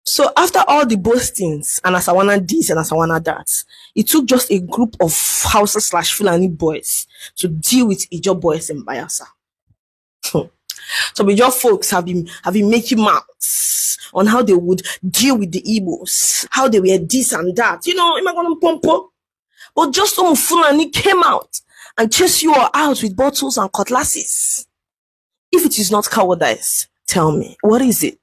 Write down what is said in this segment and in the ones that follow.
So after all the boastings and Asawana this and Asawana that, it took just a group of Hausa/Fulani boys to deal with Ijaw boys in Bayasa. So Ijaw folks have been making mouths on how they would deal with the Igbos, how they were this and that. You know, but just some Fulani came out and chased you all out with bottles and cutlasses. If it is not cowardice, tell me, what is it?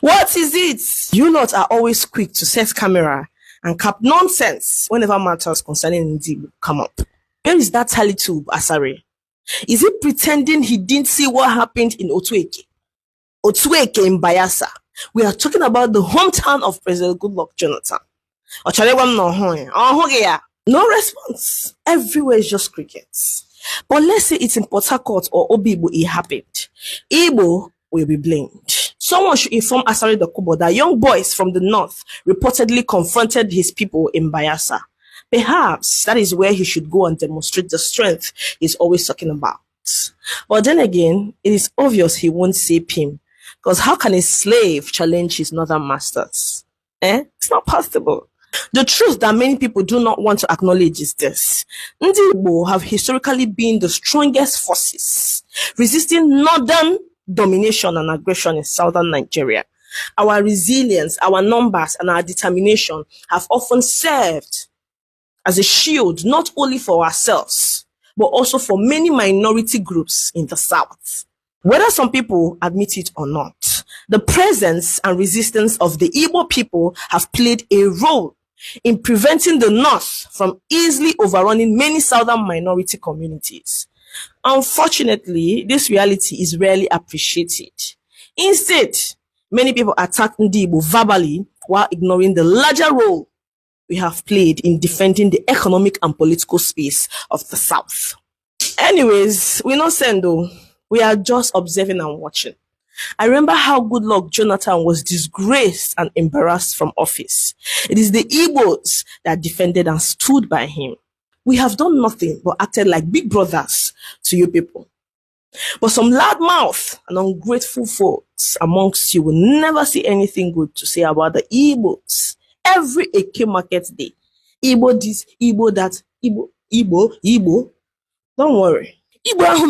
What is it? You lot are always quick to set camera and cap nonsense whenever matters concerning Ndi come up. Where is that tally tube, Asari? Is he pretending he didn't see what happened in Otueke? Otueke in Bayasa. We are talking about the hometown of President Goodluck Jonathan. No response. Everywhere is just crickets. But let's say it's in Port Harcourt or Obibo it happened. Igbo will be blamed. Someone should inform Asari Dokubo that young boys from the north reportedly confronted his people in Bayasa. Perhaps that is where he should go and demonstrate the strength he's always talking about. But then again, it is obvious he won't save him. Because how can a slave challenge his northern masters? It's not possible. The truth that many people do not want to acknowledge is this. Ndi Igbo have historically been the strongest forces resisting northern domination and aggression in southern Nigeria. Our resilience, our numbers, and our determination have often served as a shield not only for ourselves, but also for many minority groups in the south. Whether some people admit it or not, the presence and resistance of the Igbo people have played a role in preventing the north from easily overrunning many southern minority communities. Unfortunately, this reality is rarely appreciated. Instead, many people attack Ndi Igbo verbally while ignoring the larger role we have played in defending the economic and political space of the South. Anyways, we're not saying though. We are just observing and watching. I remember how Goodluck Jonathan was disgraced and embarrassed from office. It is the Igbos that defended and stood by him. We have done nothing but acted like big brothers to you people. But some loudmouth and ungrateful folks amongst you will never see anything good to say about the Igbos. Every Eke market day, Igbo this, Igbo that, Igbo. Don't worry. Igbo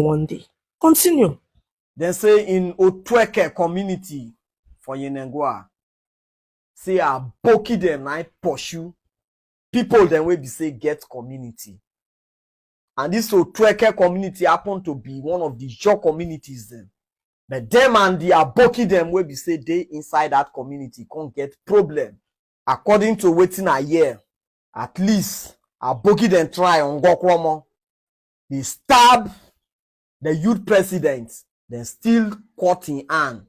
one day. Continue. They say in Otweke community for Yenengwa, say I boki them, I pursue people then will be say get community. And this Otweke community happen to be one of the Ijaw communities then. But them and the aboki them will be say they inside that community can't get problem. According to waiting a year, at least aboki them try on Gokromo. They stab the youth president, then still caught in hand,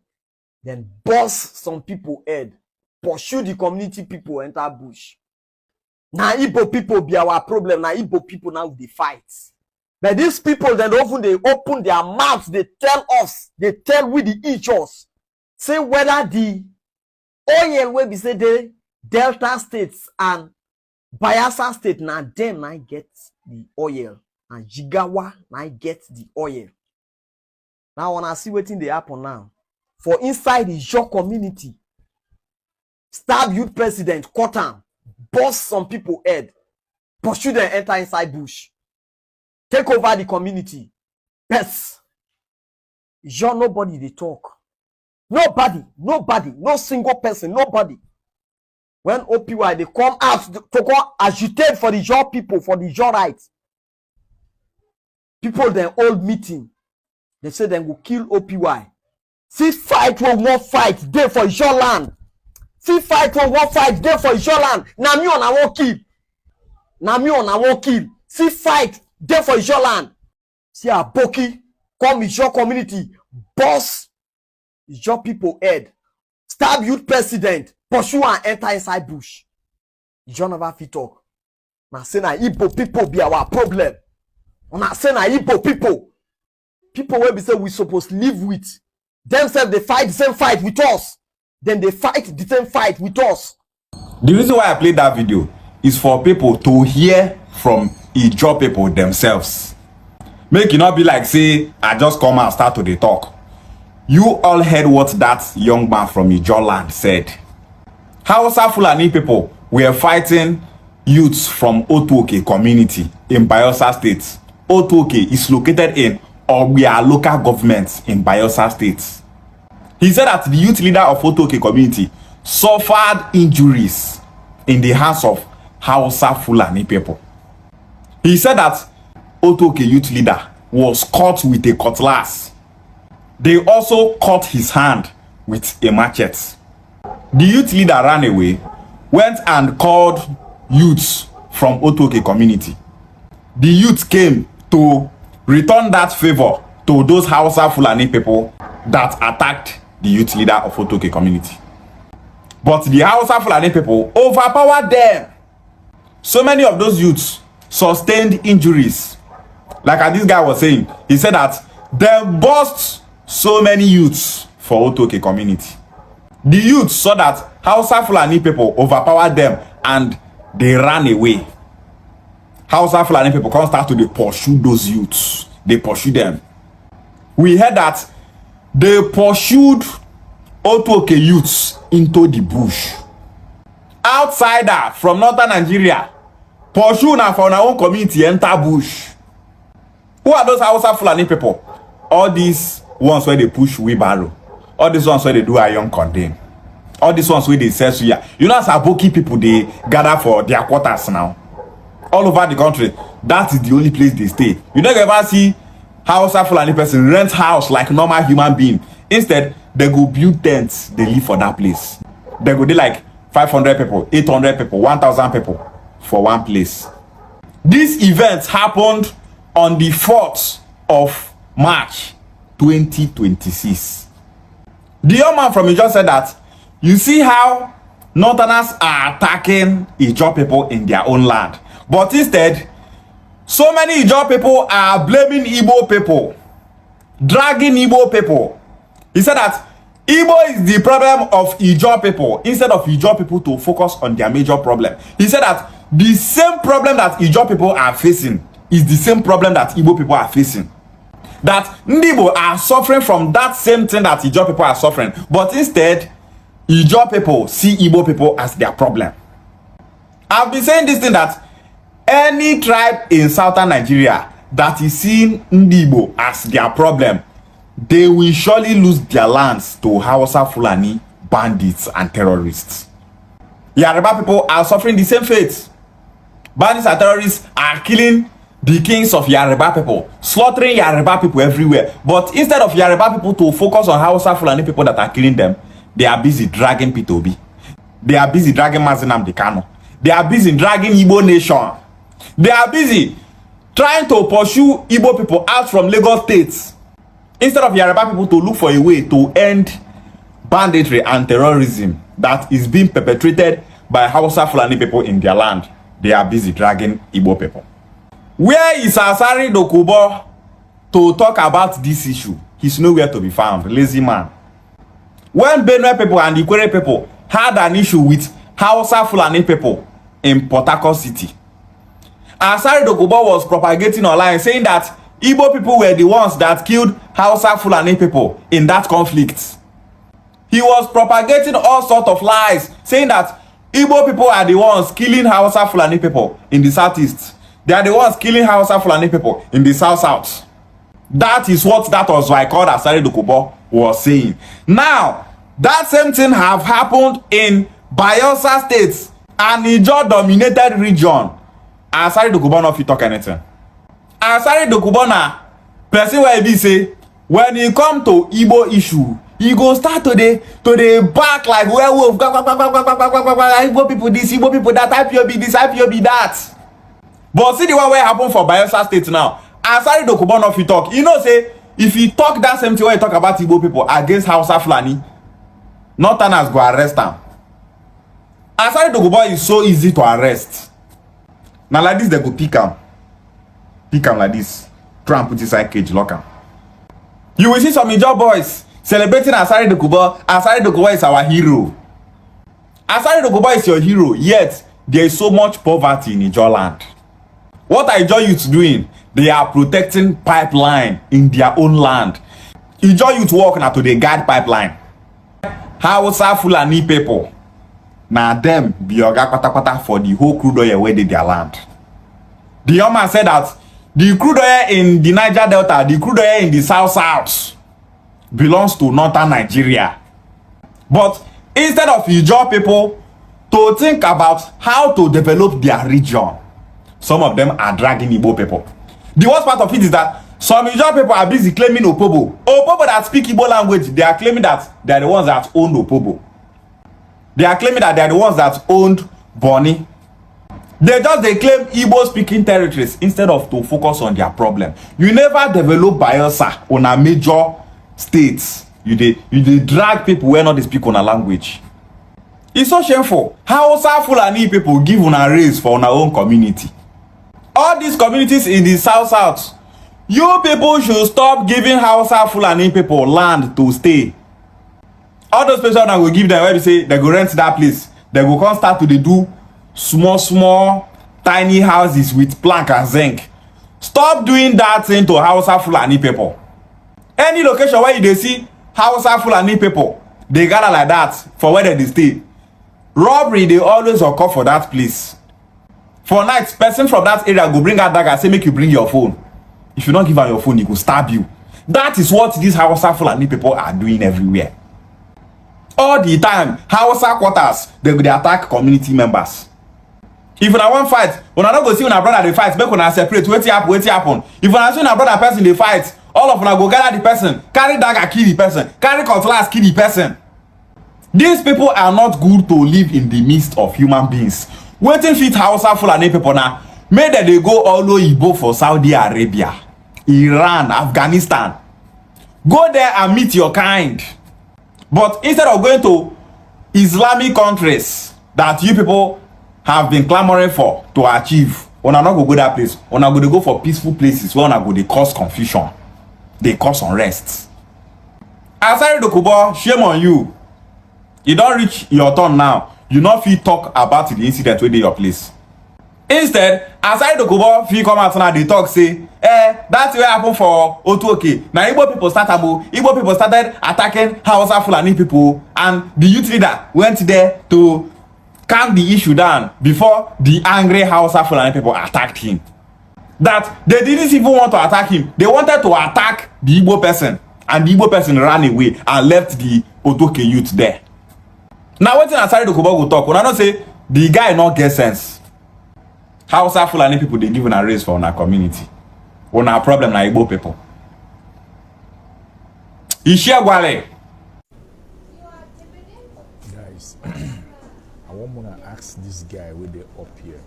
then boss some people head, pursue the community people enter bush. Now Igbo people be our problem. Now Igbo people now they fight. But these people then often they open their mouths, they tell us, they tell we the Ijaws, say whether the oil will be say the Delta states and Bayasa state now them now get the oil. And Jigawa now get the oil. Now when I see what they happen now, for inside the Ijaw community, stab youth president, cut him, bust some people head, pursue them enter inside bush, take over the community. Yes, Ijaw nobody they talk, nobody, no single person, nobody. When OPY they come out to go agitate for the Ijaw people, for the Ijaw rights. People then old meeting, they say they will kill OPY. See fight will one fight there for Ijaw land. See fight will one fight there for Ijaw land. Na me on I won't kill. Na me on I won't kill. See fight there for Ijaw land. See a Boki come Ijaw community, boss Ijaw people head, stab youth president, pursue and enter inside bush. Ijaw never fit talk. Now say na Igbo people be our problem. On a say na Igbo people wey be say we supposed live with themselves, they fight the same fight with us, then they fight the same fight with us. The reason why I played that video is for people to hear from Ijaw people themselves. Make it not be like say I just come and start to the talk. You all heard what that young man from Ijaw land said. Hausa Fulani people were fighting youths from Otuoke community in Bayasa State. Otuoke is located in Ogbia local government in Bayasa State. He said that the youth leader of Otuoke community suffered injuries in the hands of Hausa Fulani people. He said that Otuoke youth leader was caught with a cutlass. They also cut his hand with a machete. The youth leader ran away, went and called youths from Otuoke community. The youth came to return that favor to those Hausa Fulani people that attacked the youth leader of Otuoke community. But the Hausa Fulani people overpowered them. So many of those youths sustained injuries. Like as this guy was saying, he said that they burst so many youths for Otuoke community. The youths saw that Hausa Fulani people overpowered them and they ran away. Hausa Fulani people can't start to pursue those youths. They pursue them. We heard that they pursued Otuoke youths into the bush. Outsider from northern Nigeria pursue now from our own community enter bush. Who are those Hausa Fulani people? All these ones where they push wheelbarrow. All these ones where they do iron condemn. All these ones where they sell suya. You know, as Aboki people, they gather for their quarters now. All over the country. That is the only place they stay. You never ever see Hausa Fulani person rent house like normal human being. Instead, they go build tents. They live for that place. They go do like 500 people, 800 people, 1,000 people for one place. This event happened on the 4th of March 2026. The young man from Ijaw said that you see how Northerners are attacking Ijaw people in their own land, but instead so many Ijaw people are blaming Igbo people, dragging Igbo people. He said that Igbo is the problem of Ijaw people instead of Ijaw people to focus on their major problem. He said that the same problem that Ijaw people are facing is the same problem that Igbo people are facing. That Igbo are suffering from that same thing that Ijaw people are suffering, but instead Ijaw people see Igbo people as their problem. I've been saying this thing that any tribe in southern Nigeria that is seeing Igbo as their problem, they will surely lose their lands to Hausa Fulani bandits and terrorists. Yoruba people are suffering the same fate. Bandits and terrorists are killing the kings of Yoruba people, slaughtering Yoruba people everywhere. But instead of Yoruba people to focus on Hausa Fulani people that are killing them, they are busy dragging P2B. They are busy dragging Mazinam Dekano. They are busy dragging Igbo nation. They are busy trying to pursue Igbo people out from Lagos State. Instead of Yoruba people to look for a way to end banditry and terrorism that is being perpetrated by Hausa Fulani people in their land, they are busy dragging Igbo people. Where is Asari Dokubo to talk about this issue? He's nowhere to be found. Lazy man. When Benue people and Ikwere people had an issue with Hausa Fulani people in Port Harcourt City, Asari Dokubo was propagating online saying that Igbo people were the ones that killed Hausa Fulani people in that conflict. He was propagating all sorts of lies, saying that Igbo people are the ones killing Hausa Fulani people in the southeast. They are the ones killing Hausa Fulani people in the south. That is what that was why called Asari Dokubo was saying. Now, that same thing have happened in Bayasa State, an Ijaw dominated region. Asari Dokubo no fit talk anything. Asari Dokubo na person where be say when he come to Igbo issue, he go start to the back like werewolf. Igbo people this, Igbo people that, IPOB this, IPOB that. But see the one where happen for Bayelsa State now. Asari Dokubo no fit talk. You know say if he talk that same thing where he talk about Igbo people against Hausa Fulani, Northerners go arrest him. Asari Dokubo is so easy to arrest. Now like this they go pick him. Pick him like this. Try and put inside cage, lock him. You will see some Ijaw boys celebrating Asari Dokubo. Asari Dokubo is our hero. Asari Dokubo is your hero, yet there is so much poverty in Ijaw land. What are Ijaw youths doing? They are protecting pipeline in their own land. Ijaw youth work na to dey guide pipeline. Hausa Fulani people na them be oga kpatakpata for the whole crude oil wey dey their land. The young man said that the crude oil in the Niger Delta, the crude oil in the south belongs to northern Nigeria. But instead of Ijaw people to think about how to develop their region, some of them are dragging Igbo people. The worst part of it is that some Ijaw people are busy claiming Opobo. Opobo that speak Igbo language, they are claiming that they are the ones that own Opobo. They are claiming that they are the ones that owned Bonny. They claim Igbo speaking territories instead of to focus on their problem. You never develop Bayasa on a major states. You dey drag people where not they speak on a language. It's so shameful. Hausa Fulani people give on a raise for our own community. All these communities in the south, you people should stop giving Hausa Fulani people land to stay. All those places that will give them where they say they go rent that place, they go come start to do small tiny houses with plank and zinc. Stop doing that thing to Hausa Fulani people. Any location where you see Hausa Fulani people, they gather like that for where they stay. Robbery they always occur for that place. For night, person from that area go bring out dagger, say make you bring your phone. If you don't give her your phone, he will stab you. That is what these Hausa Fulani people are doing everywhere. All the time, Hausa quarters, they attack community members. If una wan fight, una no go see una brother dey fight, make una separate. Wetin happen? If una see una brother person dey fight, all of una go gather the person, carry dagger kill the person, carry cutlass kill the person. These people are not good to live in the midst of human beings. Wetin fit Hausa Fulani people na make dem dey go all Igbo for Saudi Arabia, Iran, Afghanistan. Go there and meet your kind. But instead of going to Islamic countries that you people have been clamoring for to achieve, una not go that place. Una go for peaceful places where una go dey cause confusion, they cause unrest. Asari Dokubo, shame on you. You don't reach your turn now. You not fit talk about the incident wey dey your place. Instead, Asari Dokubo fit come out now dey talk say, that's what happened for Otuoke. Now Igbo people Igbo people started attacking Hausa Fulani people, and the youth leader went there to calm the issue down before the angry Hausa Fulani people attacked him. That they didn't even want to attack him. They wanted to attack the Igbo person, and the Igbo person ran away and left the Otuoke youth there. Now wetin Asari Dokubo go talk, una know say the guy not get sense. Hausa Fulani people dey give una raise for una community. Una problem na Igbo people. Ishiagwale. Guys, I want to ask this guy where they up here,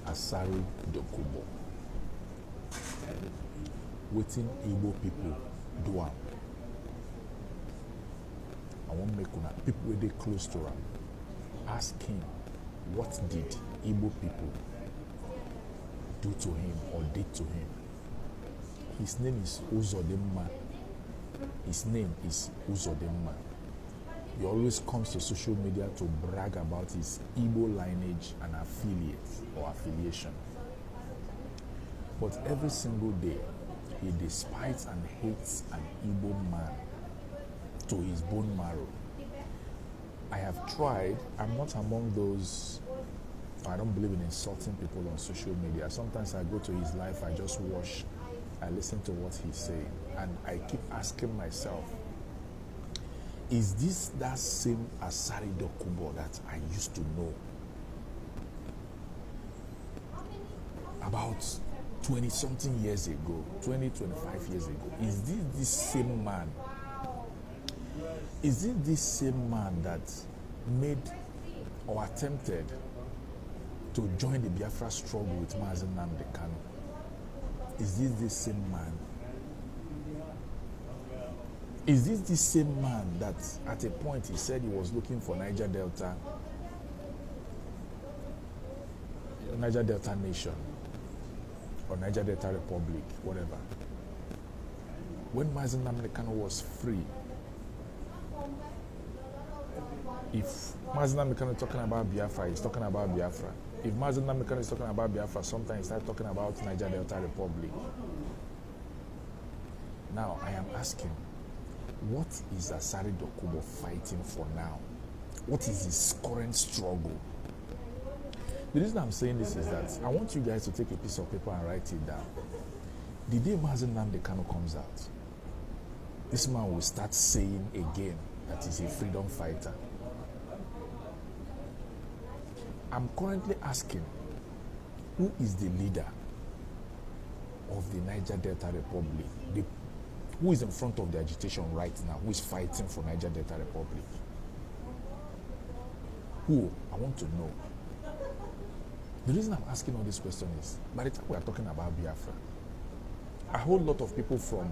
Asari Dokubo. Wetin Igbo people do am? I want make una people where they close to him ask him what did Igbo people do to him or did to him. His name is Uzodimma. His name is Uzodimma. He always comes to social media to brag about his Igbo lineage and affiliation. But every single day, he despises and hates an Igbo man to his bone marrow. I have tried. I'm not among those. I don't believe in insulting people on social media. Sometimes I go to his life, I just watch, I listen to what he's saying, and I keep asking myself, is this that same Asari Dokubo that I used to know about 20-something years ago, 25 years ago? Is this same man? Is it this same man that made or attempted to join the Biafra struggle with Mazi Nnamdi Kanu? Is this the same man? Is this the same man that at a point he said he was looking for Niger Delta Nation or Niger Delta Republic, whatever? When Mazi Nnamdi Kanu was free, if Mazi Nnamdi Kanu is talking about Biafra, he's talking about Biafra. If Mazi Nnamdi Kanu is talking about Biafra, sometimes he starts talking about Niger Delta Republic. Now, I am asking, what is Asari Dokubo fighting for now? What is his current struggle? The reason I'm saying this is that I want you guys to take a piece of paper and write it down. The day Mazen Nnamdi Kanu comes out, this man will start saying again that he's a freedom fighter. I'm currently asking, who is the leader of the Niger Delta Republic? Who is in front of the agitation right now? Who is fighting for Niger Delta Republic? Who? I want to know. The reason I'm asking all this question is, by the time we are talking about Biafra, a whole lot of people from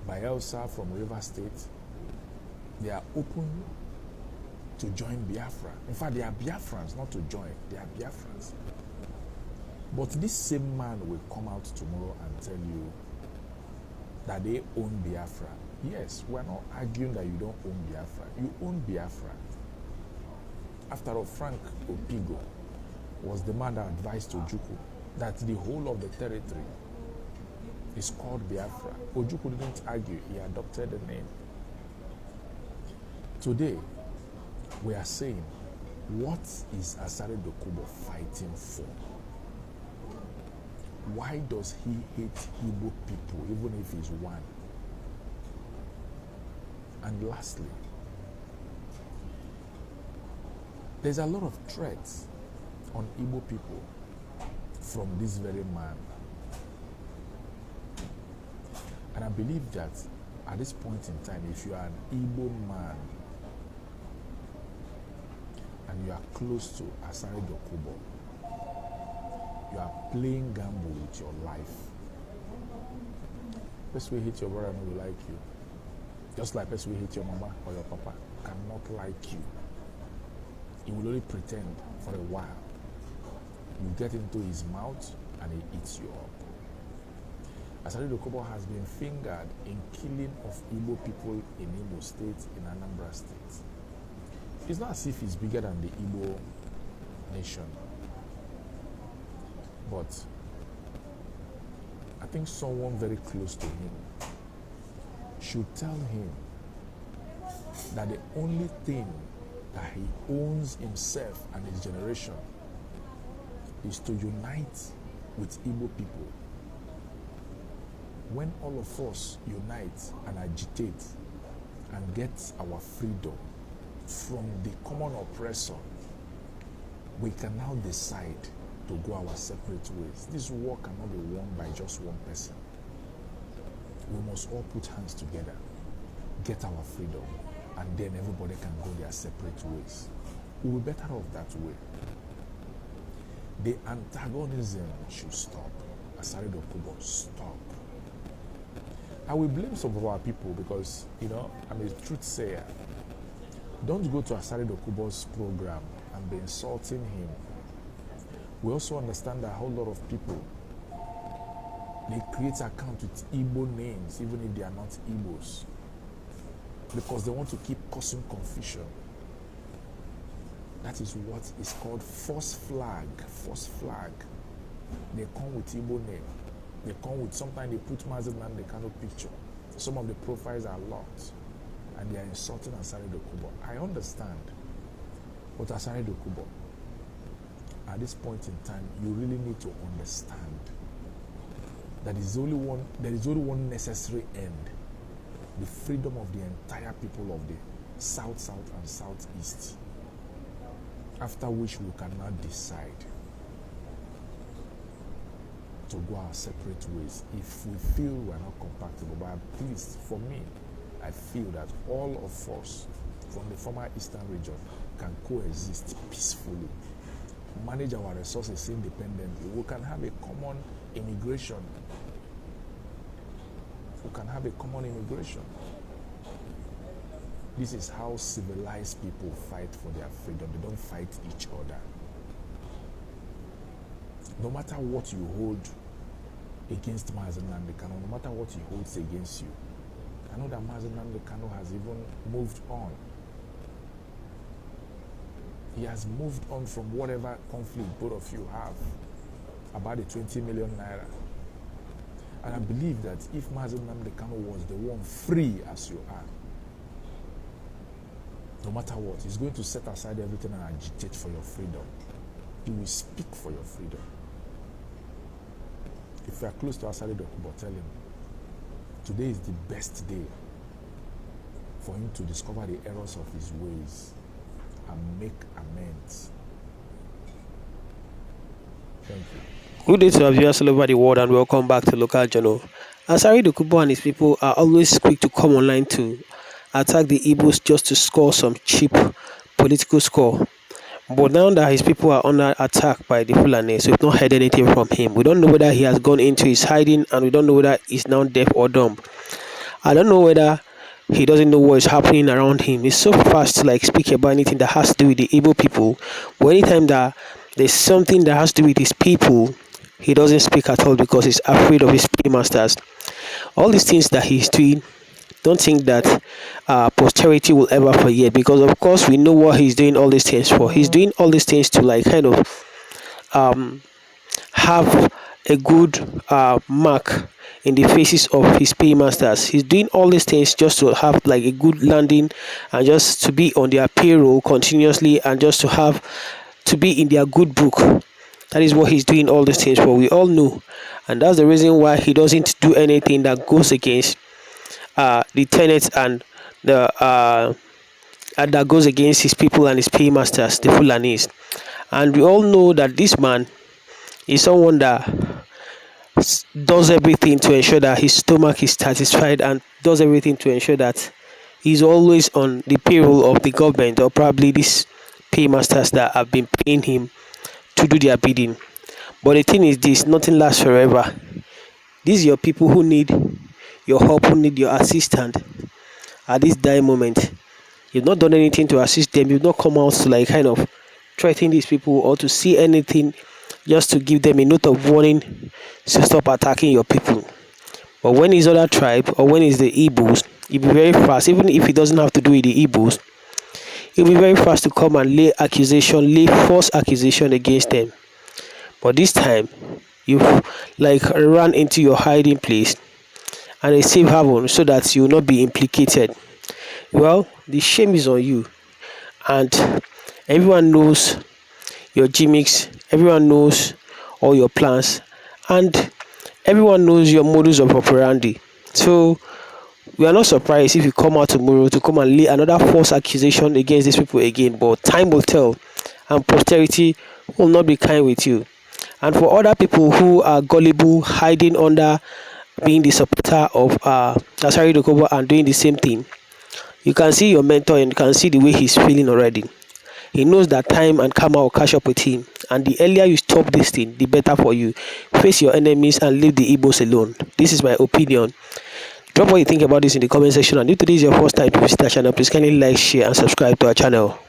Bayasa, from River State, they are open to join Biafra. In fact, they are Biafrans, not to join. They are Biafrans. But this same man will come out tomorrow and tell you that they own Biafra. Yes, we're not arguing that you don't own Biafra. You own Biafra. After all, Frank Opigo was the man that advised Ojukwu that the whole of the territory is called Biafra. Ojukwu didn't argue, he adopted the name. Today, we are saying, what is Asari Dokubo fighting for? Why does he hate Igbo people, even if he's one? And lastly, there's a lot of threats on Igbo people from this very man. And I believe that at this point in time, if you are an Igbo man and you are close to Asari Dokubo, you are playing gamble with your life. Best way hate your brother and will like you. Just like best way hate your mama or your papa cannot like you. He will only pretend for a while. You get into his mouth and he eats you up. Asari Dokubo has been fingered in killing of Igbo people in Imo State, in Anambra State. It's not as if he's bigger than the Igbo nation. But I think someone very close to him should tell him that the only thing that he owns himself and his generation is to unite with Igbo people. When all of us unite and agitate and get our freedom from the common oppressor, we can now decide to go our separate ways. This war cannot be won by just one person. We must all put hands together, get our freedom, and then everybody can go their separate ways. We'll be better off that way. The antagonism should stop. Asari Dokubo, stop. I will blame some of our people because, I'm a truth sayer. Don't go to Asari Dokubo's program and be insulting him. We also understand that a whole lot of people, they create accounts with Igbo names, even if they are not Igbos, because they want to keep causing confusion. That is what is called false flag. False flag. They come with Igbo name. They come with, sometimes they put Mazen Nnamdi Kanu picture. Some of the profiles are locked, and they are insulting Asari Dokubo. I understand, but Asari Dokubo, at this point in time, you really need to understand that there is only one necessary end: the freedom of the entire people of the South, South, and Southeast. After which we can now decide to go our separate ways if we feel we are not compatible. But at least for me, I feel that all of us from the former Eastern region can coexist peacefully, manage our resources independently. We can have a common immigration. We can have a common immigration. This is how civilized people fight for their freedom. They don't fight each other. No matter what you hold against Mazen Nnamdi Kanu, no matter what he holds against you, I know that Mazen Nnamdi Kanu has even moved on. He has moved on from whatever conflict both of you have about the 20 million naira. And I believe that if Mazen Nnamdi Kanu was the one free as you are, no matter what, he's going to set aside everything and agitate for your freedom. He will speak for your freedom. If you are close to Asari Dokubo, tell him, today is the best day for him to discover the errors of his ways and make amends. Thank you. Good day to our viewers all over the world and welcome back to Local Journal. Asari Dokubo and his people are always quick to come online to attack the Igbos just to score some cheap political score. But now that his people are under attack by the Fulani, so we've not heard anything from him. We don't know whether he has gone into his hiding and we don't know whether he's now deaf or dumb. I don't know whether he doesn't know what is happening around him. He's so fast to like speak about anything that has to do with the Igbo people. But anytime that there's something that has to do with his people, he doesn't speak at all because he's afraid of his paymasters. All these things that he's doing, don't think that posterity will ever forget, because of course we know what he's doing all these things for. He's doing all these things to like kind of have a good mark in the faces of his paymasters. He's doing all these things just to have like a good landing and just to be on their payroll continuously and just to be in their good book. That is what he's doing all these things for. We all know, and that's the reason why he doesn't do anything that goes against the tenets and the and that goes against his people and his paymasters, the Fulanis. And we all know that this man is someone that does everything to ensure that his stomach is satisfied and does everything to ensure that he's always on the payroll of the government or probably these paymasters that have been paying him to do their bidding. But the thing is this, nothing lasts forever. These are your people who need your help, who need your assistance at this dire moment. You've not done anything to assist them. You've not come out to like kind of threaten these people or to see anything just to give them a note of warning to stop attacking your people. But when it's other tribe or when it's the Igbos, you'll be very fast. Even if it doesn't have to do with the Igbos, you'll be very fast to come and lay false accusation against them. But this time, you've like run into your hiding place and a safe haven so that you will not be implicated. Well, the shame is on you, and everyone knows your gimmicks, everyone knows all your plans, and everyone knows your modus of operandi. So we are not surprised if you come out tomorrow to come and lay another false accusation against these people again. But time will tell, and posterity will not be kind with you. And for other people who are gullible, hiding under being the supporter of Asari Dokubo and doing the same thing, you can see your mentor and you can see the way he's feeling already. He knows that time and karma will catch up with him, and the earlier you stop this thing, the better for you. Face your enemies and leave the Igbos alone. This is my opinion. Drop what you think about this in the comment section, and if today is your first time to visit our channel, please kindly like, share and subscribe to our channel.